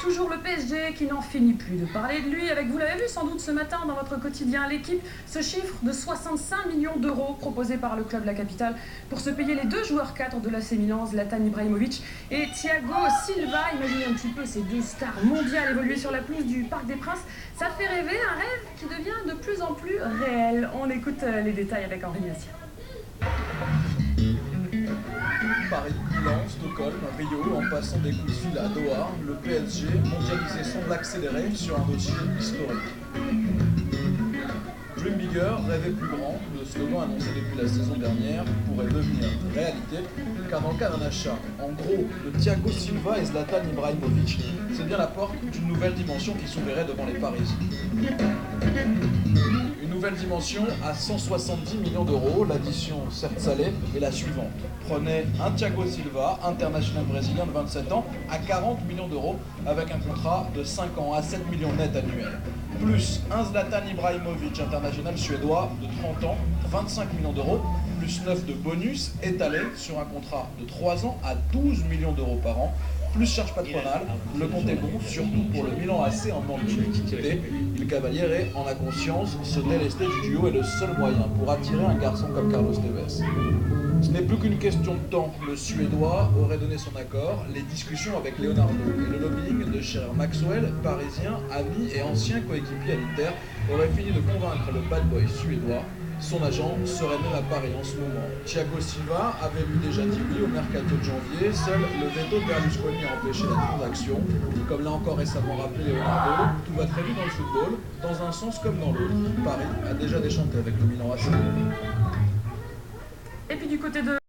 Toujours le PSG qui n'en finit plus de parler de lui avec, vous l'avez vu sans doute ce matin dans votre quotidien L'équipe, ce chiffre de 65 millions d'euros proposé par le club de la capitale pour se payer les deux joueurs cadres de l'AC Milan, Zlatan Ibrahimovic et Thiago Silva. Imaginez un petit peu ces deux stars mondiales évoluer sur la pelouse du Parc des Princes. Ça fait rêver, un rêve qui devient de plus en plus réel. On écoute les détails avec Henri Nassien. Paris, Milan, Stockholm, Rio, en passant des coups de fil à Doha, le PSG mondialisé semble accélérer sur un dossier historique. Dream bigger, rêver plus grand, le slogan annoncé depuis la saison dernière pourrait devenir réalité, car dans le cas d'un achat, en gros, de Thiago Silva et Zlatan Ibrahimovic, c'est bien la porte d'une nouvelle dimension qui s'ouvrirait devant les Parisiens. Une nouvelle dimension à 170 millions d'euros, l'addition certes salée est la suivante. Prenez un Thiago Silva, international brésilien de 27 ans, à 40 millions d'euros avec un contrat de 5 ans à 7 millions net annuels. Plus un Zlatan Ibrahimovic, international suédois de 30 ans, 25 millions d'euros, plus 9 de bonus étalés sur un contrat de 3 ans à 12 millions d'euros par an, plus charge patronale, le compte est bon, surtout pour le Milan AC en manque de liquidité. Il Cavaliere en a conscience, se délester du duo est le seul moyen pour attirer un garçon comme Carlos Tevez. Ce n'est plus qu'une question de temps, le Suédois aurait donné son accord, les discussions avec Leonardo et le lobbying de cher Maxwell, parisien, ami et ancien coéquipier à l'Inter, auraient fini de convaincre le bad boy suédois. Son agent serait même à Paris en ce moment. Thiago Silva avait lui déjà dit oui au mercato de janvier, seul le veto de Berlusconi a empêché la transaction. Comme l'a encore récemment rappelé Leonardo, tout va très vite dans le football, dans un sens comme dans l'autre. Paris a déjà déchanté avec le Milan AC. Et puis du côté de